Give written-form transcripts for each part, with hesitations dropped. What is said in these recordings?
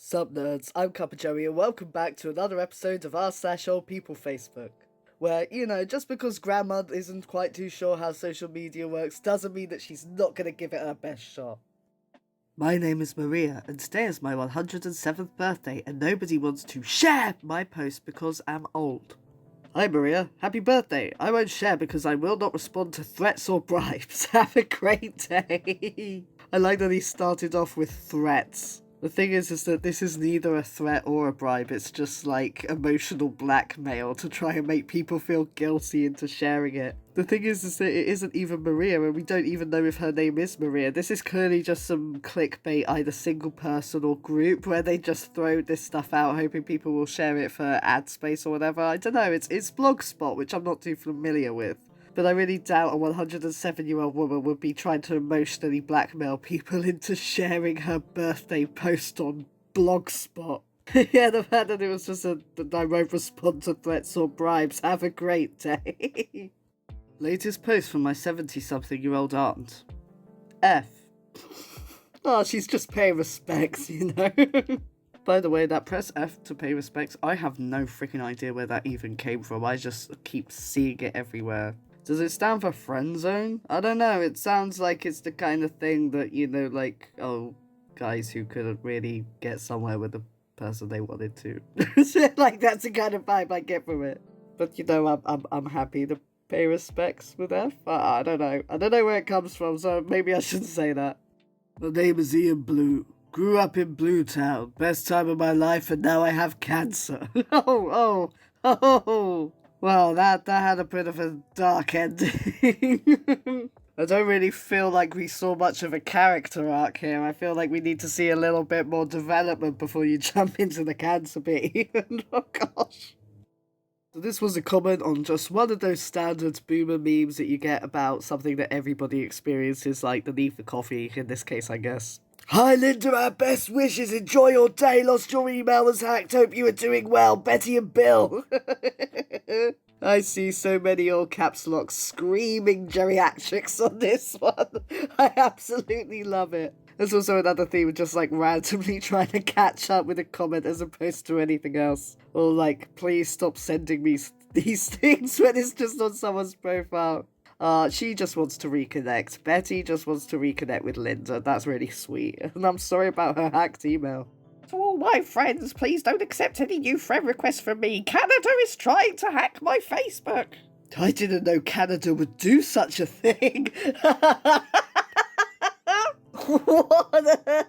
Sup nerds, I'm CuppaJoey and welcome back to another episode of r/old people Facebook. Where, just because grandma isn't quite too sure how social media works doesn't mean that she's not gonna give it her best shot. My name is Maria, and today is my 107th birthday, and nobody wants to share my post because I'm old. Hi Maria, happy birthday. I won't share because I will not respond to threats or bribes. Have a great day. I like that he started off with threats. The thing is that this is neither a threat or a bribe, it's just like emotional blackmail to try and make people feel guilty into sharing it. The thing is that it isn't even Maria, and we don't even know if her name is Maria. This is clearly just some clickbait, either single person or group, where they just throw this stuff out hoping people will share it for ad space or whatever. I don't know, it's Blogspot, which I'm not too familiar with. But I really doubt a 107-year-old woman would be trying to emotionally blackmail people into sharing her birthday post on Blogspot. Yeah, the fact that it was just that I won't respond to threats or bribes. Have a great day. Latest post from my 70-something-year-old aunt. F. Oh, she's just paying respects, By the way, that press F to pay respects, I have no freaking idea where that even came from. I just keep seeing it everywhere. Does it stand for friend zone? I don't know, it sounds like it's the kind of thing that, guys who couldn't really get somewhere with the person they wanted to. Like, that's the kind of vibe I get from it. But, I'm happy to pay respects with F. I don't know. I don't know where it comes from, so maybe I shouldn't say that. My name is Ian Blue. Grew up in Blue Town. Best time of my life, and now I have cancer. Oh. Well, that had a bit of a dark ending. I don't really feel like we saw much of a character arc here. I feel like we need to see a little bit more development before you jump into the cancer bit. Oh gosh. So this was a comment on just one of those standard boomer memes that you get about something that everybody experiences, like the need for coffee, in this case, I guess. Hi Linda, our best wishes, enjoy your day, lost your email was hacked, hope you are doing well, Betty and Bill. I see so many all caps lock screaming geriatrics on this one. I absolutely love it. There's also another theme of just like randomly trying to catch up with a comment as opposed to anything else. Or like, please stop sending me these things when it's just on someone's profile. She just wants to reconnect. Betty just wants to reconnect with Linda. That's really sweet. And I'm sorry about her hacked email. To all my friends, please don't accept any new friend requests from me. Canada is trying to hack my Facebook. I didn't know Canada would do such a thing. What?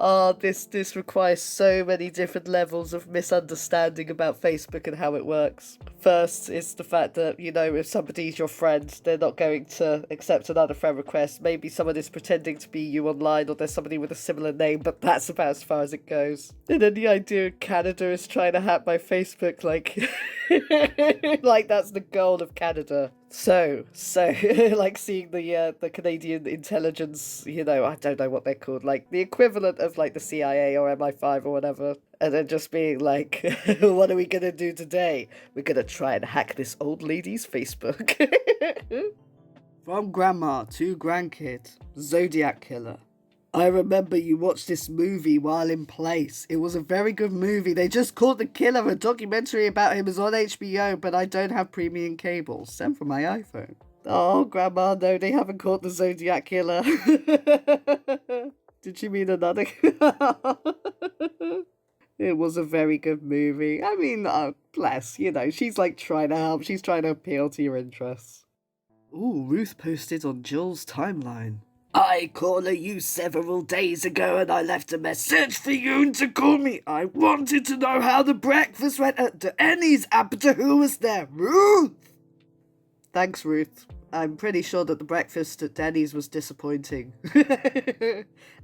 Oh, this requires so many different levels of misunderstanding about Facebook and how it works. First, it's the fact that, if somebody's your friend, they're not going to accept another friend request. Maybe someone is pretending to be you online, or there's somebody with a similar name, but that's about as far as it goes. And then the idea Canada is trying to hack my Facebook, like, like that's the goal of Canada. So, like seeing the Canadian intelligence, I don't know what they're called, like the equivalent of like the CIA or MI5 or whatever, and then just being like, what are we gonna do today? We're gonna try and hack this old lady's Facebook. From grandma to grandkid, Zodiac Killer. I remember you watched this movie while in place. It was a very good movie. They just called the killer. A documentary about him is on HBO, but I don't have premium cable. Sent from my iPhone. Oh, Grandma, no, they haven't caught the Zodiac Killer. Did she mean another? It was a very good movie. I mean, bless, she's like trying to help. She's trying to appeal to your interests. Ooh, Ruth posted on Jill's timeline. I called you several days ago and I left a message for you to call me. I wanted to know how the breakfast went at Denny's after who was there. Ruth! Thanks, Ruth. I'm pretty sure that the breakfast at Denny's was disappointing.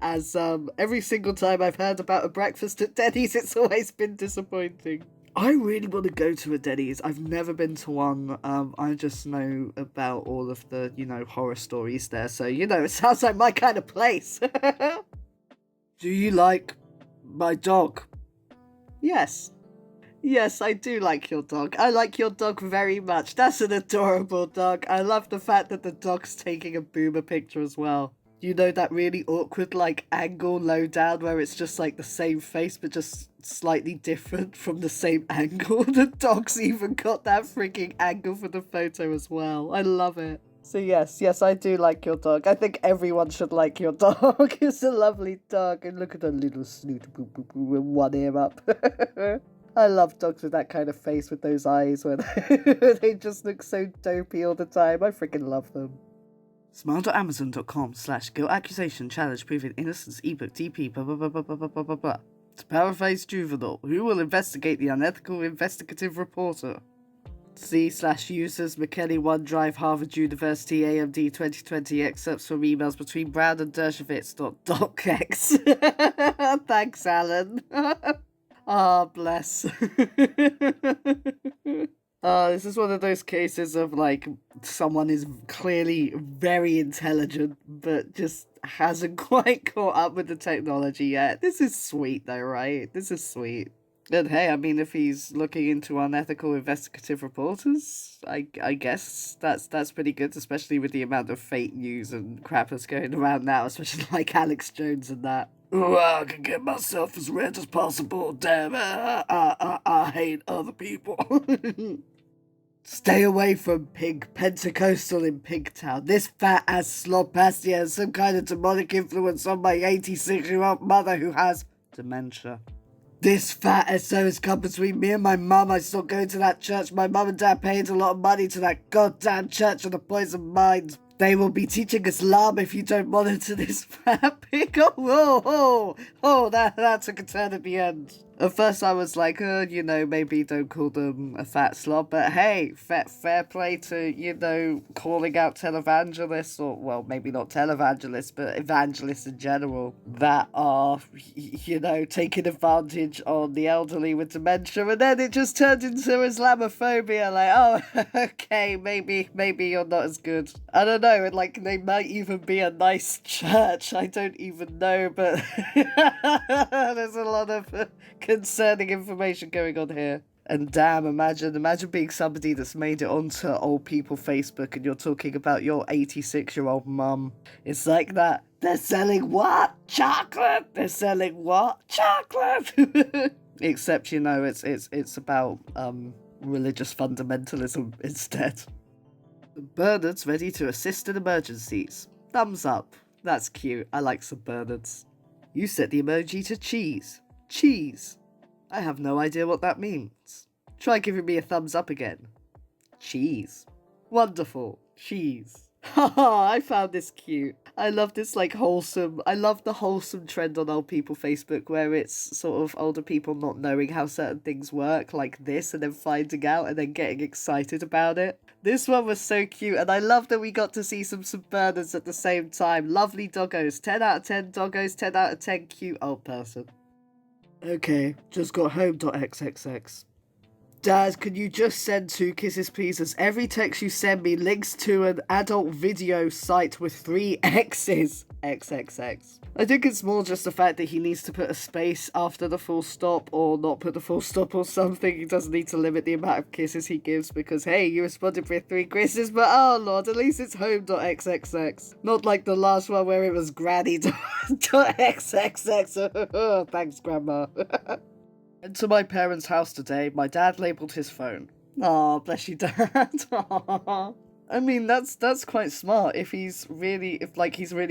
As every single time I've heard about a breakfast at Denny's, it's always been disappointing. I really want to go to a Denny's. I've never been to one. I just know about all of the, horror stories there. So, it sounds like my kind of place. Do you like my dog? Yes. Yes, I do like your dog. I like your dog very much. That's an adorable dog. I love the fact that the dog's taking a boomer picture as well. You know that really awkward, like, angle low down where it's just, like, the same face but just slightly different from the same angle? The dog's even got that freaking angle for the photo as well. I love it. So yes, I do like your dog. I think everyone should like your dog. It's a lovely dog. And look at the little snoot boo boo boo with one ear up. I love dogs with that kind of face with those eyes where they just look so dopey all the time. I freaking love them. Smile.amazon.com/guilt accusation challenge proving innocence ebook DP blah blah blah blah blah blah blah blah. To paraphrase Juvenile, who will investigate the unethical investigative reporter? C/users McKinney OneDrive Harvard University AMD 2020 excerpts from emails between Brown and Dershowitz.docx. Thanks, Alan. Ah, bless. This is one of those cases of, like, someone is clearly very intelligent, but just hasn't quite caught up with the technology yet. This is sweet, though, right? This is sweet. And hey, I mean, if he's looking into unethical investigative reporters, I guess that's pretty good, especially with the amount of fake news and crap that's going around now, especially like Alex Jones and that. Oh, I can get myself as red as possible. Damn it, I hate other people. Stay away from Pig Pentecostal in Pigtown. This fat-ass slob pasty has some kind of demonic influence on my 86-year-old mother who has dementia. This fat SO has come between me and my mum. I stopped going to that church. My mum and dad paid a lot of money to that goddamn church of the poison minds. They will be teaching Islam if you don't monitor this fat pig. Oh, that took a turn at the end. At first I was like, maybe don't call them a fat slob, but hey, fair play to, calling out televangelists, or, well, maybe not televangelists, but evangelists in general, that are, taking advantage on the elderly with dementia, and then it just turned into Islamophobia, like, oh, okay, maybe you're not as good. I don't know, and, like, they might even be a nice church, I don't even know, but there's a lot of concerning information going on here. And damn, imagine being somebody that's made it onto old people Facebook and you're talking about your 86-year-old mum. It's like that. They're selling what? Chocolate! They're selling what? Chocolate! Except, it's about religious fundamentalism instead. Bernard's ready to assist in emergencies. Thumbs up. That's cute. I like some Bernards. You set the emoji to cheese. Cheese. I have no idea what that means. Try giving me a thumbs up again. Cheese. Wonderful. Cheese. Haha, I found this cute. I love this, wholesome... I love the wholesome trend on old people Facebook where it's sort of older people not knowing how certain things work, like this, and then finding out and then getting excited about it. This one was so cute, and I love that we got to see some Bernards at the same time. Lovely doggos. 10 out of 10 doggos, 10 out of 10 cute old person. Okay, just got home.xxx. Dad, can you just send 2 kisses please, as every text you send me links to an adult video site with 3 X's. XXX. I think it's more just the fact that he needs to put a space after the full stop, or not put the full stop or something. He doesn't need to limit the amount of kisses he gives, because hey, you responded with 3 kisses, but oh lord, at least it's home.xxx. Not like the last one where it was granny.xxx. Thanks, Grandma. Into my parents' house today, my dad labelled his phone. Aw, bless you, Dad. Aww. I mean, that's quite smart. If he's really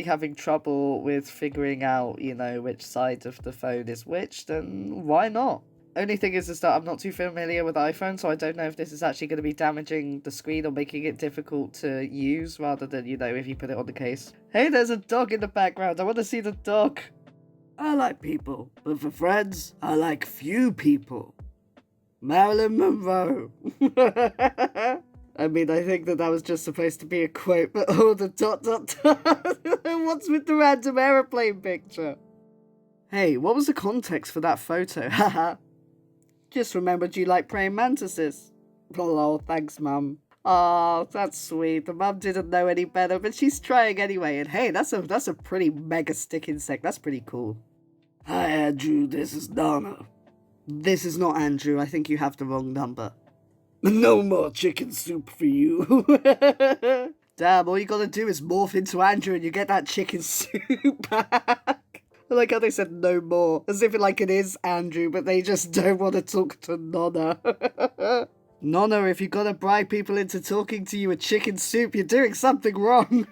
having trouble with figuring out, which side of the phone is which, then why not? Only thing is that I'm not too familiar with iPhone, so I don't know if this is actually going to be damaging the screen or making it difficult to use, rather than, if you put it on the case. Hey, there's a dog in the background. I want to see the dog. I like people, but for friends, I like few people. Marilyn Monroe. I mean, I think that was just supposed to be a quote, but oh, the ... What's with the random aeroplane picture? Hey, what was the context for that photo? Haha. Just remembered you like praying mantises. Oh, thanks, Mum. Oh, that's sweet. The mum didn't know any better, but she's trying anyway. And hey, that's a pretty mega stick insect. That's pretty cool. Hi, Andrew. This is Donna. This is not Andrew. I think you have the wrong number. No more chicken soup for you. Damn, all you gotta do is morph into Andrew and you get that chicken soup back. I like how they said no more, as if it is Andrew, but they just don't want to talk to Nonna. Nonna, if you gotta bribe people into talking to you with chicken soup, you're doing something wrong.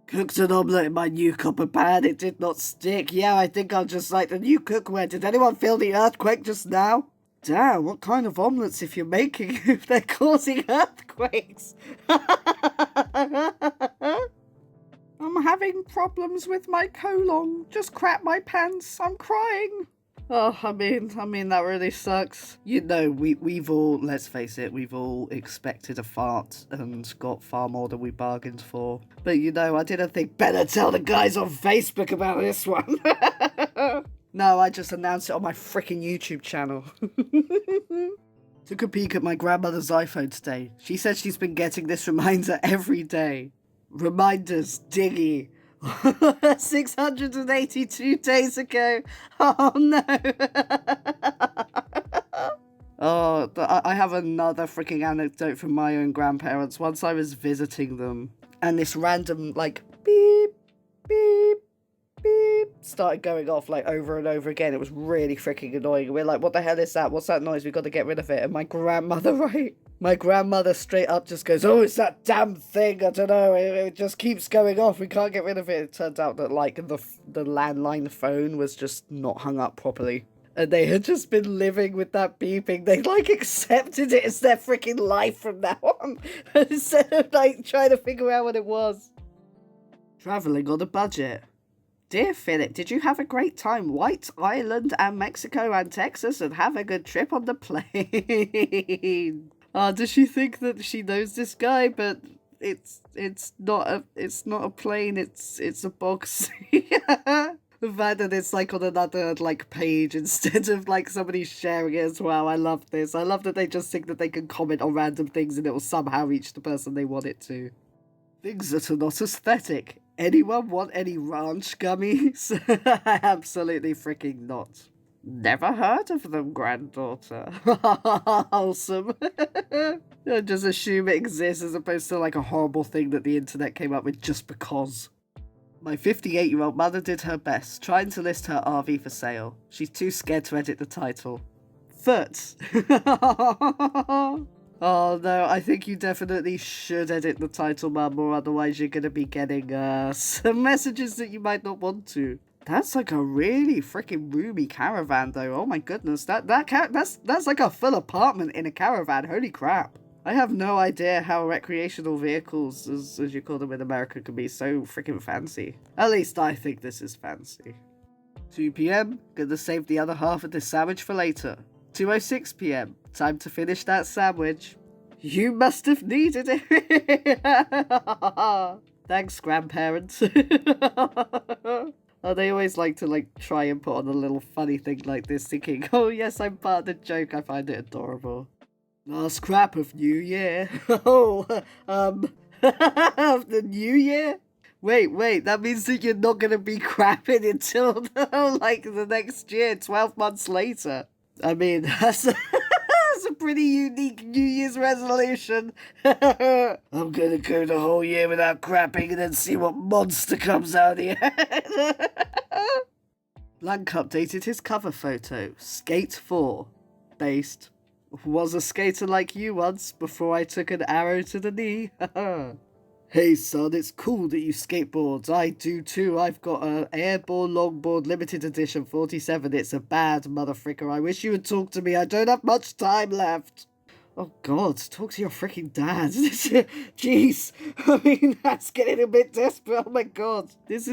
Cooked an omelette in my new copper pan, it did not stick. Yeah, I think I'll just like the new cookware. Did anyone feel the earthquake just now? Damn, what kind of omelettes if you're making if they're causing earthquakes? I'm having problems with my colon. Just crap my pants. I'm crying. Oh, I mean, that really sucks. You know, we've all, let's face it, we've all expected a fart and got far more than we bargained for. But you know, I didn't think better tell the guys on Facebook about this one. No, I just announced it on my freaking YouTube channel. Took a peek at my grandmother's iPhone today. She said she's been getting this reminder every day. Reminders, diggy. 682 days ago. Oh no. Oh, I have another freaking anecdote from my own grandparents. Once I was visiting them, and this random, beep, beep, beep, started going off, over and over again. It was really freaking annoying. We're like, what the hell is that? What's that noise? We've got to get rid of it. And my grandmother straight up just goes, oh, it's that damn thing. I don't know. It just keeps going off. We can't get rid of it. It turns out that, the landline phone was just not hung up properly. And they had just been living with that beeping. They, accepted it as their freaking life from now on. Instead of, trying to figure out what it was. Travelling on a budget. Dear Philip, did you have a great time? White Island and Mexico and Texas, and have a good trip on the plane. Does she think that she knows this guy? But it's not a plane. It's a box. The fact that it's on another page instead of somebody sharing it as well. I love this. I love that they just think that they can comment on random things and it will somehow reach the person they want it to. Things that are not aesthetic. Anyone want any ranch gummies? Absolutely freaking not. Never heard of them, granddaughter. Wholesome. Just assume it exists as opposed to a horrible thing that the internet came up with just because. My 58-year-old mother did her best, trying to list her RV for sale. She's too scared to edit the title. Foot. Oh no, I think you definitely should edit the title, Mum, or otherwise you're gonna be getting some messages that you might not want to. That's a really freaking roomy caravan though. Oh my goodness, that's a full apartment in a caravan. Holy crap. I have no idea how recreational vehicles, as you call them in America, can be so freaking fancy. At least I think this is fancy. 2 p.m, gonna save the other half of this sandwich for later. 2:06 p.m, time to finish that sandwich. You must have needed it. Thanks, grandparents. Oh, they always like to try and put on a little funny thing like this, thinking, oh yes, I'm part of the joke. I find it adorable. Last crap of New Year. Oh, of the New Year? Wait, that means that you're not gonna be crapping until the next year, 12 months later. I mean, that's a pretty unique New Year's resolution. I'm gonna go the whole year without crapping and then see what monster comes out here. Blank updated his cover photo. Skate 4. Based. Was a skater like you once, before I took an arrow to the knee. Hey son, it's cool that you skateboard. I do too. I've got a Airborne Longboard Limited Edition 47. It's a bad motherfricker. I wish you would talk to me. I don't have much time left. Oh god, talk to your freaking dad. Jeez. I mean, that's getting a bit desperate. Oh my god. This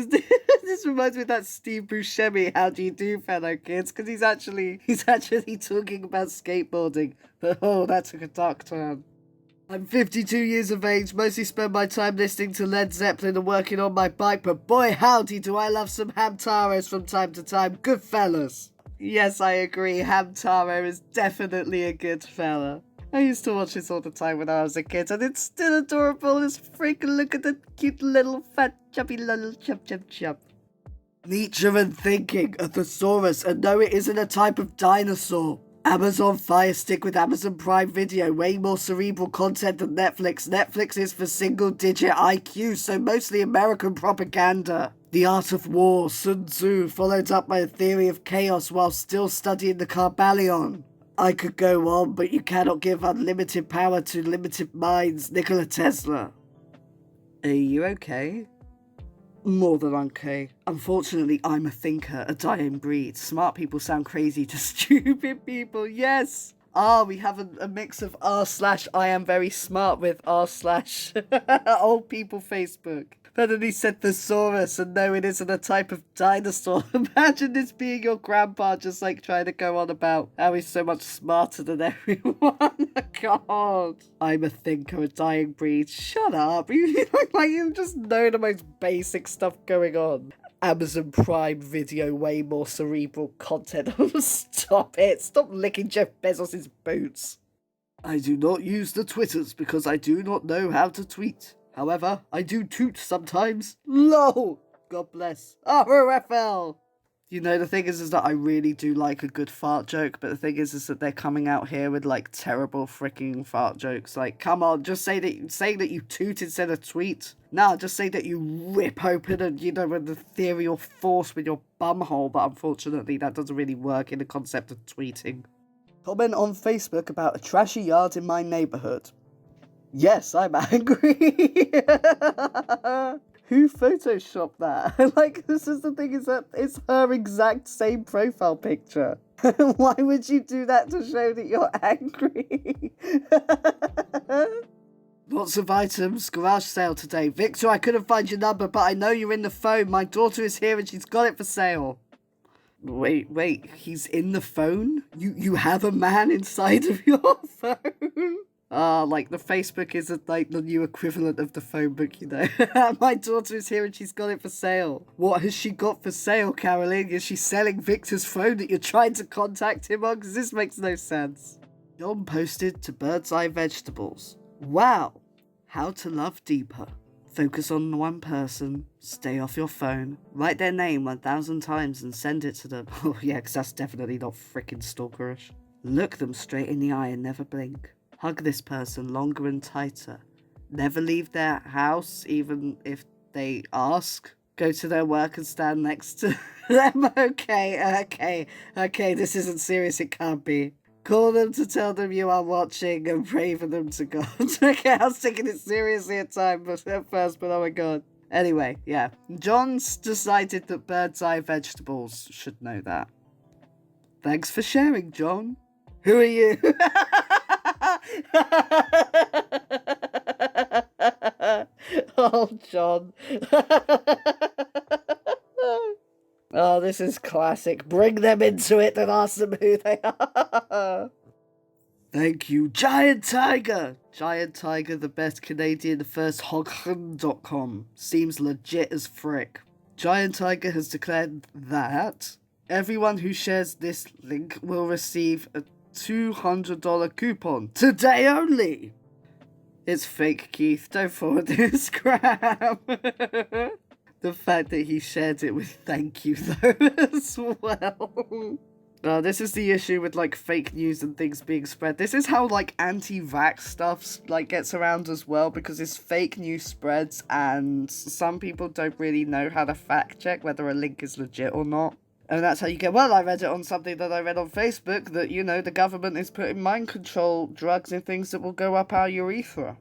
reminds me of that Steve Buscemi, how do you do, fellow kids? Because he's actually talking about skateboarding. But oh, that took a dark turn. I'm 52 years of age, mostly spend my time listening to Led Zeppelin and working on my bike, but boy howdy do I love some Hamtaros from time to time. Good fellas. Yes, I agree. Hamtaro is definitely a good fella. I used to watch this all the time when I was a kid, and it's still adorable. Just freaking look at the cute little fat chubby little chub. Nietzschean thinking, a thesaurus, and no, it isn't a type of dinosaur. Amazon Fire Stick with Amazon Prime Video, way more cerebral content than Netflix. Netflix is for single-digit IQ, so mostly American propaganda. The Art of War, Sun Tzu, followed up by a theory of chaos while still studying the Carbalion. I could go on, but you cannot give unlimited power to limited minds, Nikola Tesla. Are you okay? More than okay. Unfortunately, I'm a thinker, a dying breed. Smart people sound crazy to stupid people, yes! We have a mix of r/I am very smart with r/old people Facebook. But then he said thesaurus, and no, it isn't a type of dinosaur. Imagine this being your grandpa just like trying to go on about how he's so much smarter than everyone. God. I'm a thinker, a dying breed. Shut up. You look like you just know the most basic stuff going on. Amazon Prime Video, way more cerebral content. Stop it. Stop licking Jeff Bezos' boots. I do not use the Twitters because I do not know how to tweet. However, I do toot sometimes. LOL! God bless. ROFL! You know, the thing is that I really do like a good fart joke, but the thing is that they're coming out here with, like, terrible freaking fart jokes. Like, come on, just say that you toot instead of tweet. Nah, just say that you rip open and, you know, with ethereal force with your bumhole, but unfortunately that doesn't really work in the concept of tweeting. Comment on Facebook about a trashy yard in my neighbourhood. Yes, I'm angry. Who photoshopped that? Like, this is the thing, is that it's her exact same profile picture. Why would you do that to show that you're angry? Lots of items, garage sale today. Victor, I couldn't find your number, but I know you're in the phone. My daughter is here and she's got it for sale. Wait, he's in the phone? You have a man inside of your phone? Like the Facebook isn't like the new equivalent of the phone book, you know. My daughter is here and she's got it for sale. What has she got for sale, Caroline? Is she selling Victor's phone that you're trying to contact him on? Because this makes no sense. John posted to Bird's Eye Vegetables. Wow. How to love deeper. Focus on one person, stay off your phone, write their name 1,000 times and send it to them. Oh yeah, because that's definitely not frickin' stalkerish. Look them straight in the eye and never blink. Hug this person longer and tighter. Never leave their house, even if they ask. Go to their work and stand next to them. Okay, this isn't serious, it can't be. Call them to tell them you are watching and pray for them to God. Okay, I was taking it seriously at first, but oh my god. Anyway, yeah. John's decided that Bird's Eye Vegetables should know that. Thanks for sharing, John. Who are you? Oh, John. Oh, this is classic. Bring them into it and ask them who they are. Thank you, Giant Tiger. Giant Tiger, the best Canadian first hog.com. Seems legit as frick. Giant Tiger has declared that everyone who shares this link will receive a $200 coupon. Today only. It's fake, Keith. Don't forward this crap. The fact that he shared it with thank you, though, as well. This is the issue with, like, fake news and things being spread. This is how, like, anti-vax stuff, like, gets around as well, because it's fake news spreads, and some people don't really know how to fact-check whether a link is legit or not. And that's how you get, well, I read it on something that I read on Facebook, that, you know, the government is putting mind control drugs in things that will go up our urethra.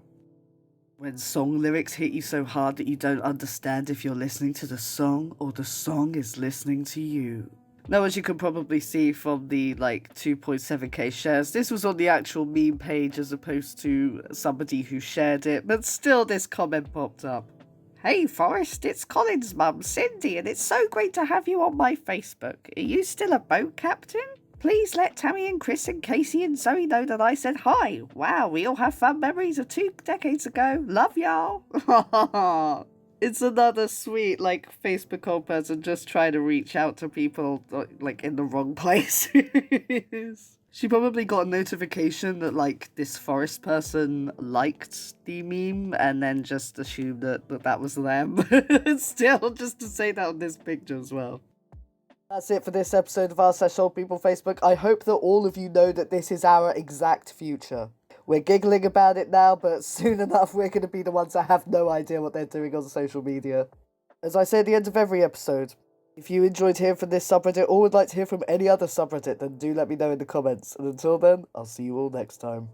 When song lyrics hit you so hard that you don't understand if you're listening to the song or the song is listening to you. Now, as you can probably see from the, like, 2.7k shares, this was on the actual meme page as opposed to somebody who shared it, but still this comment popped up. Hey Forrest, it's Colin's mum, Cindy, and it's so great to have you on my Facebook. Are you still a boat captain? Please let Tammy and Chris and Casey and Zoe know that I said hi. Wow, we all have fun memories of 2 decades ago. Love y'all. It's another sweet, like, Facebook old person just trying to reach out to people, like, in the wrong places. She probably got a notification that, like, this Forest person liked the meme and then just assumed that was them. Still, just to say that on this picture as well. That's it for this episode of r/old people Facebook. I hope that all of you know that this is our exact future. We're giggling about it now, but soon enough we're going to be the ones that have no idea what they're doing on social media. As I say at the end of every episode, if you enjoyed hearing from this subreddit or would like to hear from any other subreddit, then do let me know in the comments. And until then, I'll see you all next time.